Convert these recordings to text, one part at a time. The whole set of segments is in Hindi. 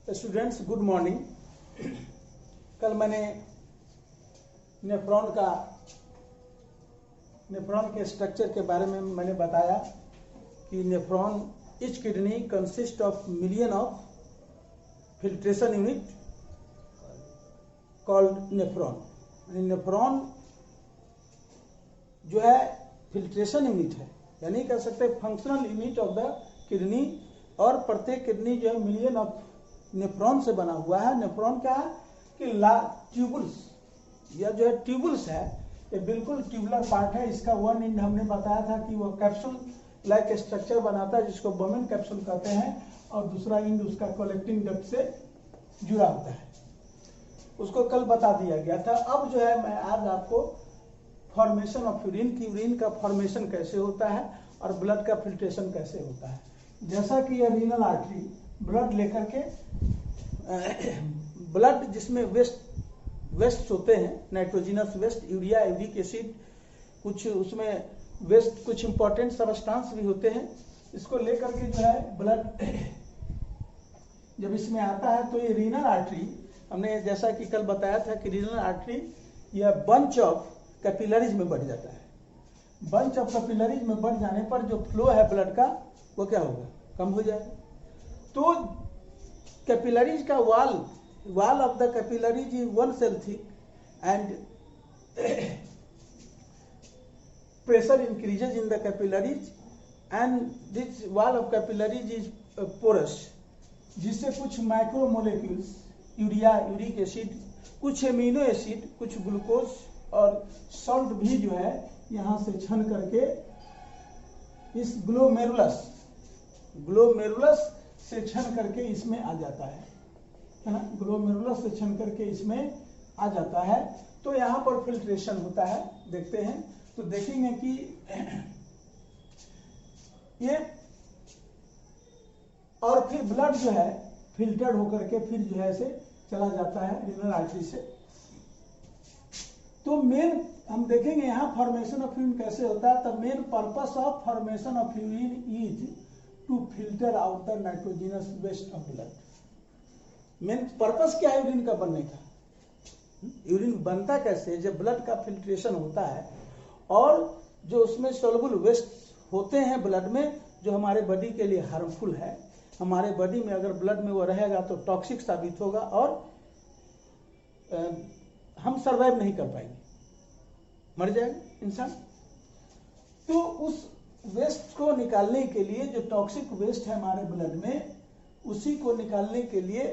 Students good morning. कल मैंने नेफ्रॉन के स्ट्रक्चर के बारे में मैंने बताया कि nephron each kidney consist of million of filtration unit called nephron. Nephron जो है फिल्ट्रेशन यूनिट है, यानी कह सकते हैं functional unit of the kidney, और प्रत्येक किडनी जो है मिलियन ऑफ नेफ्रॉन से बना हुआ है। नेफ्रॉन क्या है कि ट्यूबुल्स, यह जो है ट्यूबुल्स है, ये बिल्कुल ट्यूबुलर पार्ट है। इसका वन एंड हमने बताया था कि वो कैप्सूल लाइक स्ट्रक्चर बनाता है जिसको बोमेन कैप्सूल कहते हैं, और दूसरा एंड उसका कलेक्टिंग डक्ट से जुड़ा होता है। उसको कल बता दिया गया था। अब जो है मैं आज आपको फॉर्मेशन ऑफ यूरिन की, यूरिन का फॉर्मेशन कैसे होता है और ब्लड का फिल्ट्रेशन कैसे होता है। जैसा कि ये रीनल आर्टरी ब्लड लेकर के ब्लड जिसमें वेस्ट होते हैं, nitrogenous waste, urea, uric acid, कुछ उसमें वेस्ट, कुछ इंपॉर्टेंट सबस्टांस भी होते हैं। इसको लेकर के जो है ब्लड जब इसमें आता है तो ये रीनल आर्टरी, हमने जैसा कि कल बताया था कि रीनल आर्टरी यह बंच ऑफ कैपिलरीज में बढ़ जाता है। बंच ऑफ कैपिलरीज में बढ़ जाने पर जो फ्लो है ब्लड का वो क्या होगा, कम हो जाएगा। तो कैपिलरीज का wall of the capillaries is 1 cell thick and pressure increases in the capillaries and this wall of capillaries is porous, जिससे कुछ micro molecules, urea, uric acid, कुछ एमिनो एसिड, कुछ ग्लूकोज और सॉल्ट भी जो है यहाँ से छन करके इस ग्लोमेरुलस से छन करके इसमें आ जाता है ना, ग्लोमेरुलस से छन करके इसमें आ जाता है। तो यहाँ पर फिल्ट्रेशन होता है, देखते हैं तो देखेंगे कि ये, और फिर ब्लड जो है फिल्टर्ड होकर के फिर जो है से चला जाता है रीनल आर्टरी से। तो मेन हम देखेंगे यहाँ फॉर्मेशन ऑफ यूरिन कैसे होता है। तो main purpose of formation of urine is to filter out the nitrogenous waste of blood. Main purpose क्या है यूरिन का बनने का? यूरिन बनता कैसे? जब ब्लड का फिल्ट्रेशन होता है और जो उसमें सोलबल वेस्ट होते हैं ब्लड में, जो हमारे बॉडी के लिए हार्मफुल है, हमारे बॉडी में अगर ब्लड में वो रहेगा तो टॉक्सिक साबित होगा और हम सरवाइव नहीं कर पाएंगे, मर जाएगा इंसान। तो उस वेस्ट को निकालने के लिए, जो टॉक्सिक वेस्ट है हमारे ब्लड में, उसी को निकालने के लिए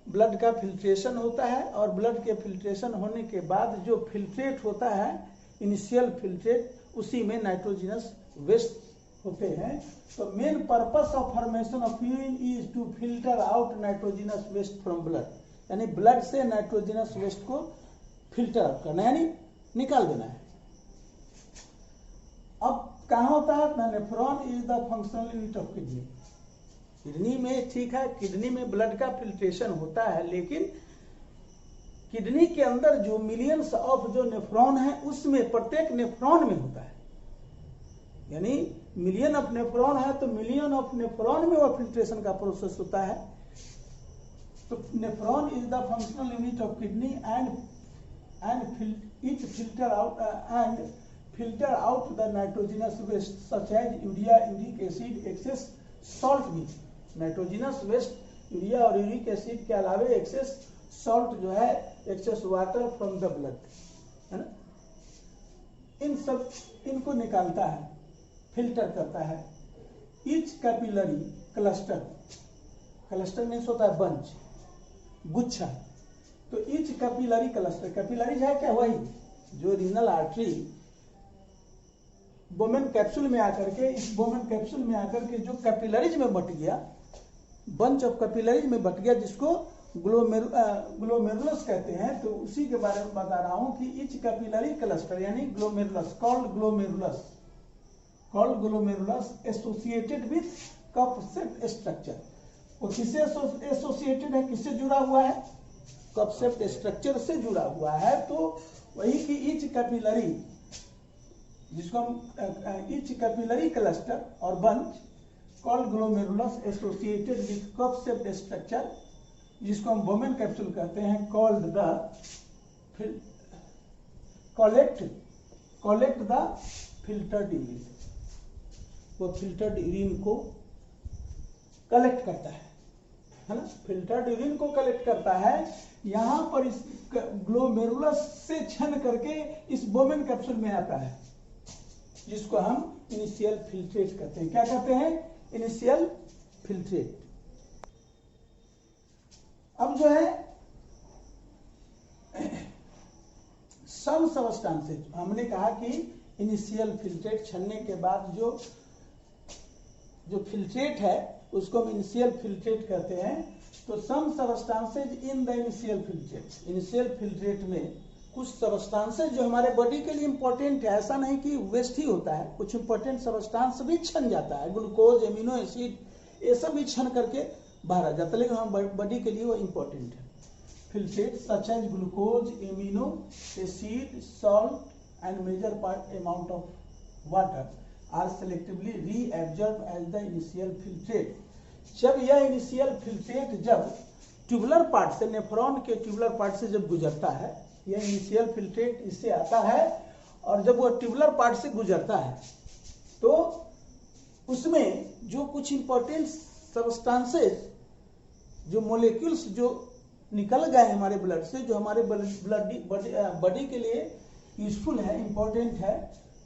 ब्लड का फिल्ट्रेशन होता है। और ब्लड के फिल्ट्रेशन होने के बाद जो फिल्ट्रेट होता है, इनिशियल फिल्ट्रेट, उसी में नाइट्रोजिनस वेस्ट होते हैं। तो main purpose of formation of urine is to filter out nitrogenous waste from blood, यानी ब्लड से नाइट्रोजिनस वेस्ट को फिल्टर आउट करना, यानी निकाल देना है। अब कहाँ होता है? Nephron is the functional unit of kidney. Kidney में, ठीक है, किडनी में ब्लड का फिल्ट्रेशन होता है, लेकिन किडनी के अंदर जो मिलियंस ऑफ जो नेफ्रॉन है उसमें प्रत्येक नेफ्रॉन में होता है, यानी मिलियन ऑफ नेफ्रॉन है तो मिलियन ऑफ नेफ्रॉन में वो फिल्ट्रेशन का प्रोसेस होता है। तो nephron is the functional unit of kidney and it filter out the nitrogenous waste such as urea, uric acid, excess salt भी। नाइट्रोजिनस वेस्ट, यूरिया और यूरिक एसिड के अलावे एक्सेस सॉल्ट जो है, excess water from the blood, है ना, इन सब इनको निकालता है, फिल्टर करता है। ईच कैपिलरी क्लस्टर मीन्स होता है बंच, गुच्छा। तो ईच कैपिलरी क्लस्टर, कैपिलरी है क्या? वही जो रीनल आर्टरी बोमेन कैप्सूल में आकर के, इस बोमेन कैप्सूल में आकर के जो कैपिलरीज में बट गया, बंच ऑफ कैपिलरीज में बट गया, जिसको ग्लोमेरुलस कहते हैं। तो उसी के बारे में बता रहा हूं कि इच कैपिलरी क्लस्टर यानी glomerulus, called glomerulus associated with cup shaped structure. वो किससे एसोसिएटेड है, किससे जुड़ा हुआ है? कप शेप्ड स्ट्रक्चर से जुड़ा हुआ है। तो वही की इच कैपिलरी, जिसको हम ईच कैपिलरी क्लस्टर और bunch called glomerulus associated with cup shaped structure जिसको हम बोमेन कैप्सूल कहते हैं, called the collect the filtered urine. वो फिल्टर्ड यूरिन को कलेक्ट करता है ना, फिल्टर्ड यूरिन को कलेक्ट करता है। यहां पर इस ग्लोमेरुलस से छन करके इस बोमेन कैप्सूल में आता है, जिसको हम इनिशियल फिल्ट्रेट कहते हैं। क्या कहते हैं? Initial filtrate. अब जो है सम सबस्टांसेज, हमने कहा कि इनिशियल फिल्ट्रेट छनने के बाद जो फिल्ट्रेट है उसको हम इनिशियल फिल्ट्रेट कहते हैं। तो some substances in the initial filtrate में कुछ सबस्टांसेज जो हमारे बॉडी के लिए इंपॉर्टेंट है, ऐसा नहीं कि वेस्ट ही होता है, कुछ इंपॉर्टेंट सबस्टांस भी छन जाता है, ग्लूकोज, एमिनो एसिड, ये सब भी छन करके बाहर आ जाता है, लेकिन हमारे बॉडी के लिए वो इंपॉर्टेंट है। Filtrate such as glucose, amino acid, salt and major part amount of water are selectively reabsorb as the initial filtrate. जब यह इनिशियल फिल्ट्रेट जब ट्यूबुलर पार्ट से, नेफ्रॉन के ट्यूबुलर पार्ट से जब गुजरता है, यह इनिशियल फिल्ट्रेट इससे आता है, और जब वह ट्यूबुलर पार्ट से गुजरता है तो उसमें जो कुछ इंपॉर्टेंट सबस्टांसेस, जो मोलिक्यूल्स जो निकल गए हमारे ब्लड से, जो हमारे बॉडी के लिए यूजफुल है, इंपॉर्टेंट है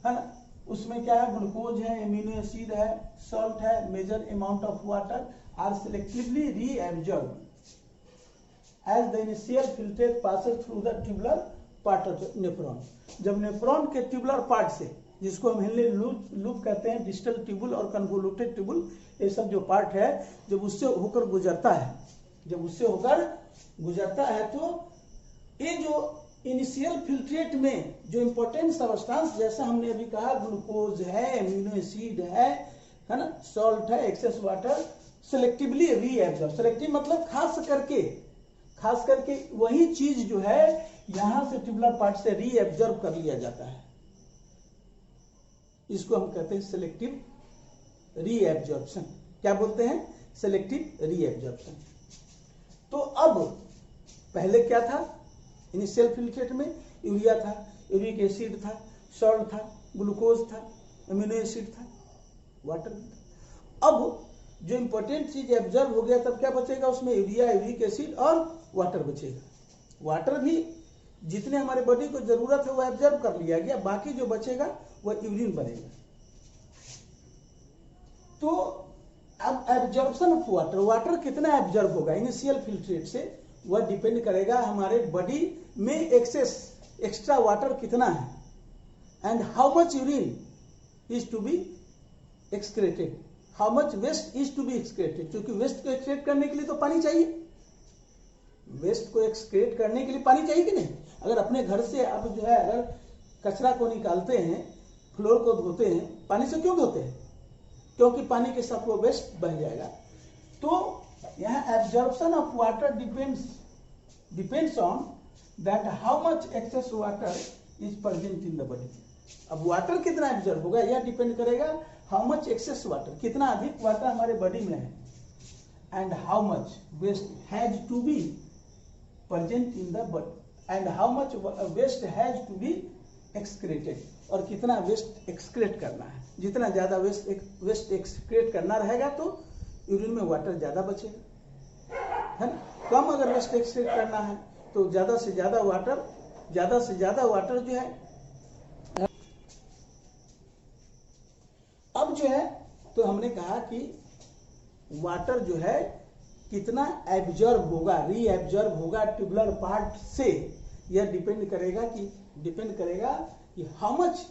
ना, उसमें क्या है? ग्लूकोज है, एमिनो एसिड है, सॉल्ट है, major amount of water are selectively reabsorb as the initial filtrate passes through the tubular part of nephron. जब नेफ्रॉन के ट्यूबुलर पार्ट से, जिसको हम हेनले लूप कहते हैं, डिस्टल ट्यूबुल और कन्वोल्यूटेड ट्यूबुल, ये सब जो पार्ट है, जब उससे होकर गुजरता है, तो ये जो इनिशियल फिल्ट्रेट में जो इंपॉर्टेंट सबस्टांस, जैसा हमने अभी कहा, ग्लूकोज है, एमिनो एसिड है ना, सॉल्ट है, excess water, selectively reabsorb. Selective मतलब खास करके वही चीज जो है यहां से ट्यूबुलर पार्ट से रीएब्जॉर्ब कर लिया जाता है, इसको हम कहते हैं सेलेक्टिव रीएब्जॉर्प्शन। क्या बोलते हैं? Selective reabsorption. तो अब पहले क्या था? इनिशियल फिल्ट्रेट में यूरिया था, यूरिक एसिड था, सॉल्ट था, ग्लूकोज था, एमिनो एसिड था, वाटर था। अब जो इंपॉर्टेंट चीज एब्जॉर्ब हो गया, तब क्या बचेगा उसमें? यूरिया, यूरिक एसिड और वाटर बचेगा। वाटर भी जितने हमारे बॉडी को जरूरत है वो एब्जॉर्ब कर लिया गया, बाकी जो बचेगा वह यूरिन बनेगा। तो अब एब्जॉर्प्शन ऑफ वाटर कितना एब्जॉर्ब होगा इनिशियल फिल्ट्रेट से, वह डिपेंड करेगा हमारे बॉडी में एक्स्ट्रा वाटर कितना है, and how much urine is to be excreted, how much waste is to be excreted. क्योंकि वेस्ट को एक्सक्रेट करने के लिए तो पानी चाहिए, वेस्ट को एक्सक्रेट करने के लिए पानी चाहिए कि नहीं? अगर अपने घर से आप जो है अगर कचरा को निकालते हैं, फ्लोर को धोते हैं, पानी से क्यों धोते हैं? क्योंकि पानी के साथ वो वेस्ट बह जाएगा। तो यहाँ absorption of water depends on that how much excess water is present in the body. अब वाटर कितना एब्जॉर्ब होगा यह डिपेंड करेगा हाउ मच एक्सेस वाटर, कितना अधिक वाटर हमारे बॉडी में है, and how much waste has to be present in the body, and how much waste has to be excreted, और कितना वेस्ट एक्सक्रेट करना है। जितना ज्यादा वेस्ट एक्सक्रेट करना रहेगा तो यूरिन में वाटर ज्यादा बचेगा, है ना। कम अगर वेस्ट एक्सक्रेट करना है तो ज्यादा से ज्यादा वाटर जो है। अब जो है तो हमने कहा कि वाटर जो है कितना एब्जॉर्ब होगा, रीएब्जॉर्ब होगा ट्यूबुलर पार्ट से, यह डिपेंड करेगा कि how much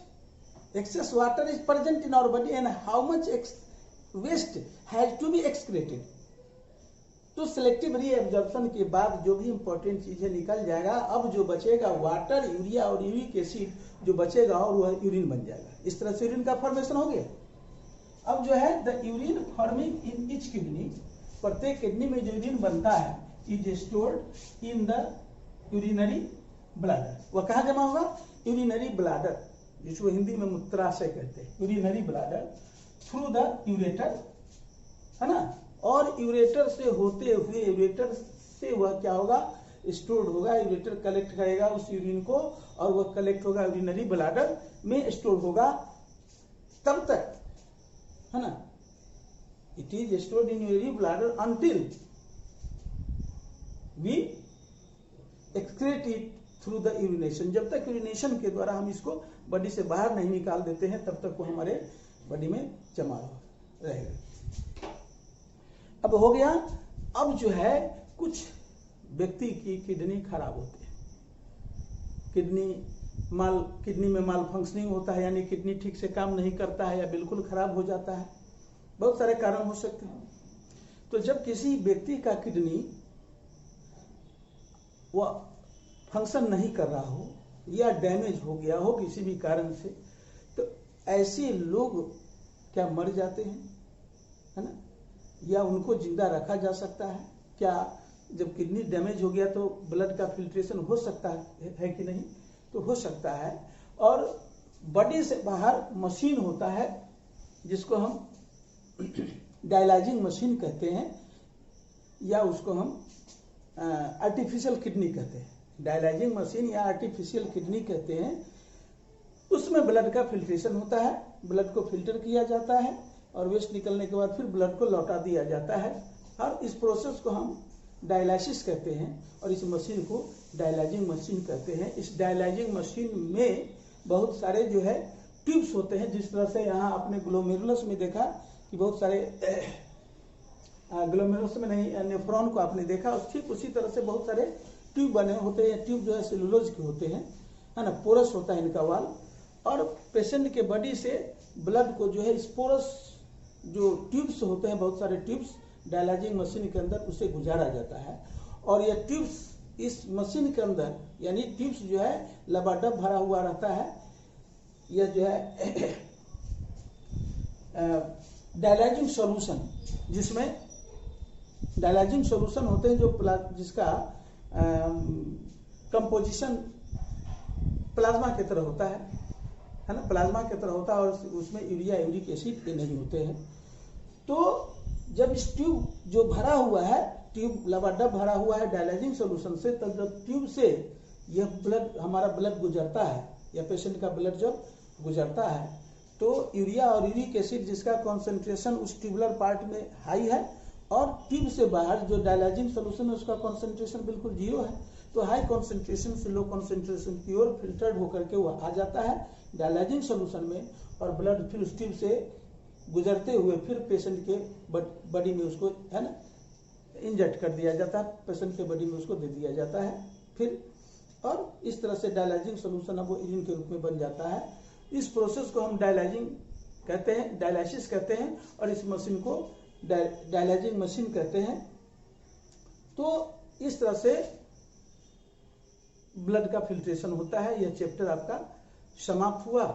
excess water is present in our body and how much waste has to be excreted। तो सिलेक्टिव रीएब्जॉर्प्शन के बाद जो भी इंपॉर्टेंट चीजें निकल जाएगा, अब जो बचेगा वाटर, यूरिया और यूरिक एसिड जो बचेगा और वह यूरिन बन जाएगा। इस तरह से यूरिन का फॉर्मेशन हो गया। अब जो है the urine forming in each kidney, प्रत्येक किडनी में जो यूरिन बनता है is stored in the urinary bladder. वह कहाँ जमा होगा? यूरिनरी ब्लैडर, जिसको हिंदी में मूत्राशय कहते हैं, urinary bladder, through the ureter, है ना। और यूरेटर से होते हुए यूरेटर से वह क्या होगा, स्टोर्ड होगा। यूरेटर कलेक्ट करेगा उस यूरिन को और वह कलेक्ट होगा यूरिनरी ब्लैडर में स्टोर होगा तब तक, है ना। It is stored in urinary bladder until we excrete it through the urination. जब तक यूरिनेशन के द्वारा हम इसको बॉडी से बाहर नहीं निकाल देते हैं तब तक वो हमारे बॉडी में जमा रहेगा। अब हो गया। अब जो है कुछ व्यक्ति की किडनी खराब होती है, किडनी में माल फंक्शनिंग होता है, यानी किडनी ठीक से काम नहीं करता है या बिल्कुल खराब हो जाता है। बहुत सारे कारण हो सकते हैं। तो जब किसी व्यक्ति का किडनी वह फंक्शन नहीं कर रहा हो या डैमेज हो गया हो किसी भी कारण से, तो ऐसे लोग क्या मर जाते हैं, है ना, या उनको जिंदा रखा जा सकता है क्या? जब किडनी डैमेज हो गया तो ब्लड का फिल्ट्रेशन हो सकता है कि नहीं? तो हो सकता है। और बॉडी से बाहर मशीन होता है जिसको हम डायलाइजिंग मशीन कहते हैं, या उसको हम आर्टिफिशियल किडनी कहते हैं। डायलाइजिंग मशीन या आर्टिफिशियल किडनी कहते हैं। उसमें ब्लड का फिल्ट्रेशन होता है, ब्लड को फिल्टर किया जाता है और वेस्ट निकलने के बाद फिर ब्लड को लौटा दिया जाता है। और इस प्रोसेस को हम डायलाइसिस कहते हैं और इस मशीन को डायलाइजिंग मशीन कहते हैं। इस डायलाइजिंग मशीन में बहुत सारे जो है ट्यूब्स होते हैं। जिस तरह से यहाँ आपने ग्लोमेरुलस में देखा कि बहुत सारे ग्लोमेरुलस में नहीं, नेफ्रॉन को आपने देखा, और ठीक उसी तरह से बहुत सारे ट्यूब बने होते हैं। ट्यूब जो है सेलुलोज के होते हैं, है ना, पोरस होता है इनका वाल। और पेशेंट के बॉडी से ब्लड को जो है इस पोरस जो ट्यूब्स होते हैं, बहुत सारे ट्यूब्स डायलाइजिंग मशीन के अंदर उसे गुजारा जाता है। और यह ट्यूब्स इस मशीन के अंदर, यानी ट्यूब्स जो है लबाडब भरा हुआ रहता है। यह जो है डायलाइजिंग सॉल्यूशन, जिसमें डायलाइजिंग सॉल्यूशन होते हैं जो जिसका कंपोजिशन प्लाज्मा की तरह होता है ना, प्लाज्मा की तरह होता है और उसमें यूरिया यूरिक एसिड के नहीं होते हैं। तो जब इस ट्यूब जो भरा हुआ है, ट्यूब लबाडब भरा हुआ है डायलाइजिंग सॉल्यूशन से, तब जब ट्यूब से यह ब्लड, हमारा ब्लड गुजरता है या पेशेंट का ब्लड जब गुजरता है, तो यूरिया और यूरिक एसिड जिसका कॉन्सेंट्रेशन उस ट्यूबुलर पार्ट में हाई है, और ट्यूब से बाहर जो डायलाइजिंग सॉल्यूशन है उसका कॉन्सेंट्रेशन बिल्कुल जीरो है। तो हाई कॉन्सेंट्रेशन से लो कॉन्सेंट्रेशन की ओर फिल्टर्ड होकर के वह आ जाता है डायलाइजिंग सॉल्यूशन में, और ब्लड फिर उस ट्यूब से गुजरते हुए फिर पेशेंट के बॉडी में उसको, है ना, इंजेक्ट कर दिया जाता है, पेशेंट के बॉडी में उसको दे दिया जाता है फिर। और इस तरह से डायलाइजिंग सॉल्यूशन अब वो यूरिन के रूप में बन जाता है। इस प्रोसेस को हम डायलाइजिंग कहते हैं, डायलाइसिस कहते हैं, और इस मशीन को डायलाइजिंग मशीन कहते हैं। तो इस तरह से ब्लड का फिल्ट्रेशन होता है। यह चैप्टर आपका समाप्त हुआ।